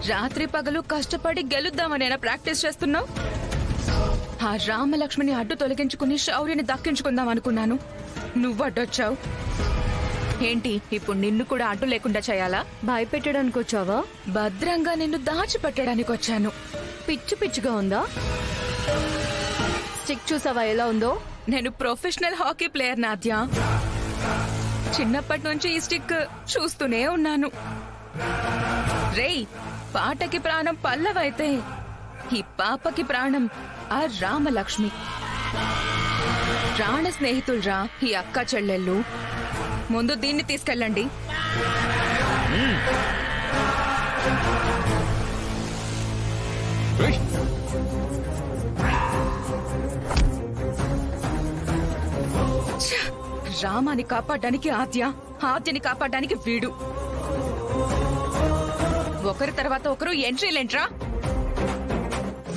రాత్రి పగలు కష్టపడి గెలుద్దామనేనా ప్రాక్టీస్ చేస్తున్నావు? ఆ రామలక్ష్మిని అడ్డు తొలగించుకుని శౌర్యని దక్కించుకుందాం అనుకున్నాను. నువ్వు అడ్డొచ్చావు. ఏంటి ఇప్పుడు నిన్ను కూడా అడ్డు లేకుండా చేయాలా? భయపెట్టడానికి వచ్చావా? భద్రంగా నిన్ను దాచిపెట్టడానికి వచ్చాను. పిచ్చి పిచ్చిగా ఉందా? స్టిక్ చూసావా ఎలా ఉందో? నేను ప్రొఫెషనల్ హాకీ ప్లేయర్ నాద్య. చిన్నప్పటి నుంచి ఈ స్టిక్ చూస్తూనే ఉన్నాను. రేయ్, పాటకి ప్రాణం పల్లవైతే ఈ పాపకి ప్రాణం ఆ రామలక్ష్మి. ప్రాణ స్నేహితుల్రా ఈ అక్క చెల్లెళ్ళు. ముందు దీన్ని తీసుకెళ్ళండి. రామాని కాపాడడానికి ఆద్య, ఆద్యని కాపాడడానికి వీడు. ఒకరి తర్వాత ఒకరు ఎంట్రీలేంట్రా?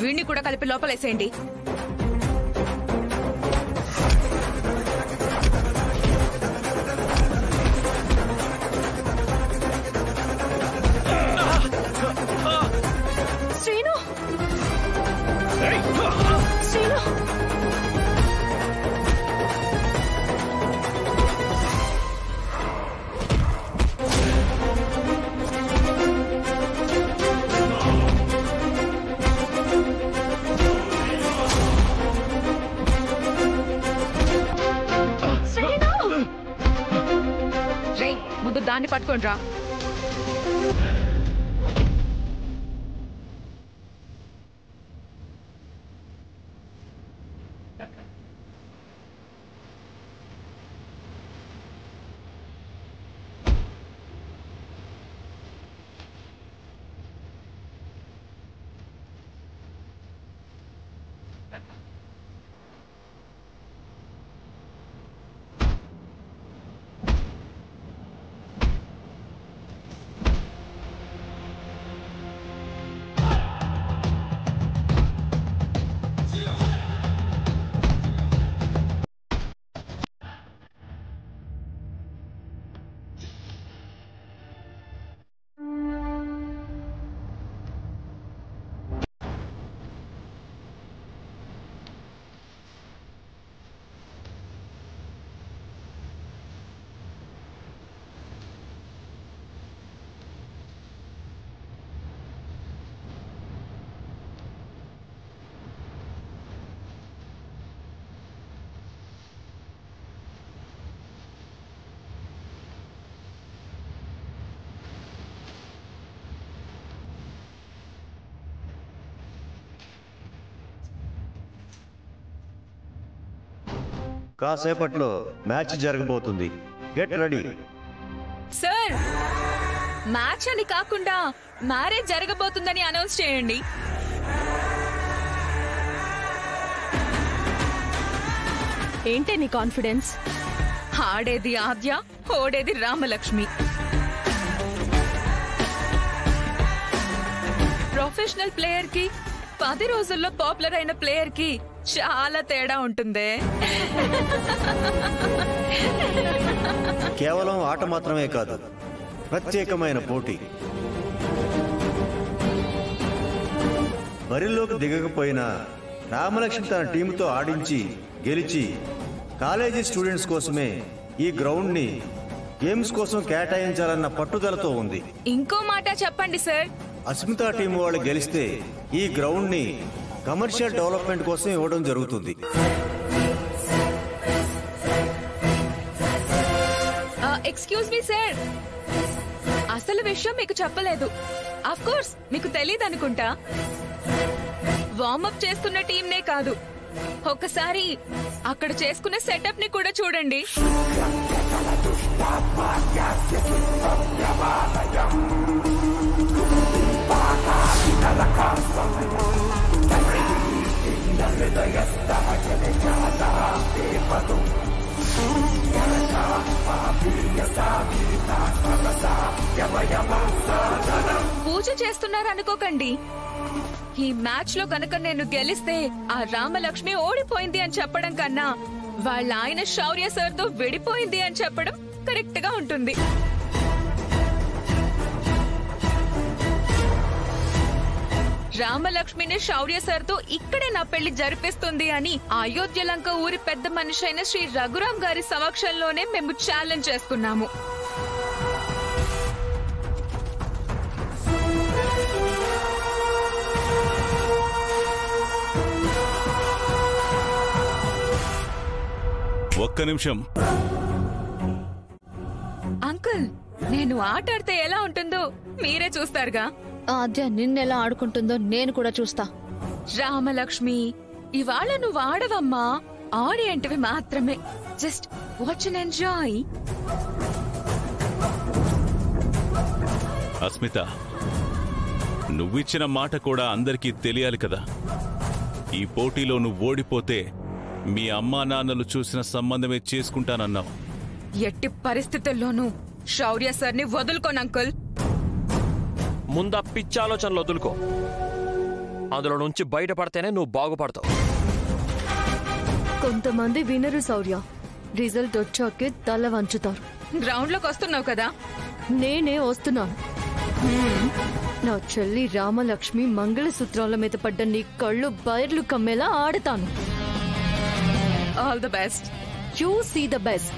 వీడిని కూడా కలిపి లోపలేసేయండి. శ్రీను, శ్రీను, ముందు దాన్ని పట్టుకోండి రా. కాసేపట్లో మ్యాచ్ జరగబోతుంది. Get ready. సార్, మ్యాచ్ అని కాకుండా మ్యారేజ్ జరగబోతుందని అనౌన్స్ చేయండి. ఏంటే నీ కాన్ఫిడెన్స్? ఆడేది ఆద్య, ఓడేది రామలక్ష్మి. ప్రొఫెషనల్ ప్లేయర్ కి 10 రోజుల్లో పాపులర్ అయిన ప్లేయర్ కి చాలా తేడా ఉంటుంది. కేవలం ఆట మాత్రమే కాదు, ప్రత్యేకమైన పోటీ. బరిలోకి దిగకపోయినా రామలక్ష్మి తన టీంతో ఆడించి గెలిచి కాలేజీ స్టూడెంట్స్ కోసమే ఈ గ్రౌండ్ ని గేమ్స్ కోసం కేటాయించాలన్న పట్టుదలతో ఉంది. ఇంకో మాట చెప్పండి సార్. అస్మితా టీం వాళ్ళు గెలిస్తే ఈ గ్రౌండ్ ని కమర్షియల్ డెవలప్మెంట్ కోసం ఇవ్వడం జరుగుతుంది. ఎక్స్క్యూజ్ మీ సార్, అసలు విషయం మీకు చెప్పలేదు. ఆఫ్ కోర్స్ మీకు తెలియదు అనుకుంటా. వార్మప్ చేస్తున్న టీంనే కాదు, ఒక్కసారి అక్కడ చేసుకున్న సెటప్ ని కూడా చూడండి. పూజ చేస్తున్నారనుకోకండి. ఈ మ్యాచ్ లో కనుక నేను గెలిస్తే ఆ రామలక్ష్మి ఓడిపోయింది అని చెప్పడం కన్నా వాళ్ళ ఆయన శౌర్య సార్ తో విడిపోయింది అని చెప్పడం కరెక్ట్ గా ఉంటుంది. రామలక్ష్మిని శౌర్య సార్తో ఇక్కడే నా పెళ్లి జరిపిస్తుంది అని అయోధ్యలంక ఊరి పెద్ద మనిషి అయిన శ్రీ రఘురాం గారి సమక్షంలోనే మేము ఛాలెంజ్ చేసుకున్నాము. ఒక్క నిమిషం. అంకుల్, నేను ఆటాడితే ఎలా ఉంటుందో మీరే చూస్తారుగా. ఆద్య నిన్నెలా ఆడుకుంటుందో నేను కూడా చూస్తా. రామలక్ష్మి, ఇవాళ నువ్వు ఆడవమ్మా, ఆడియంటివి మాత్రమే. Just watch and enjoy. Asmita, నువ్విచ్చిన మాట కూడా అందరికీ తెలియాలి కదా. ఈ పోటీలో నువ్వు ఓడిపోతే మీ అమ్మా నాన్నలు చూసిన సంబంధమే చేసుకుంటానన్నావు. ఎట్టి పరిస్థితుల్లోనూ శౌర్య సార్ని వదులుకోను అంకుల్. ముందా పిచ్చి ఆలోచనలు వదులుకో. అందులో నుంచి బయటపడితేనే నువ్వు బాగుపడతావు. కొంతమంది వినరు శౌర్య, రిజల్ట్ వచ్చాకే తల వంచుతారు. గ్రౌండ్ లోకి వస్తున్నావు కదా. నేనే వస్తున్నాను. నా చెల్లి రామలక్ష్మి మంగళసూత్రాల మీద పడ్డ నీ కళ్ళు బైర్లు కమ్మేలా ఆడతాను. All the best. You see the best.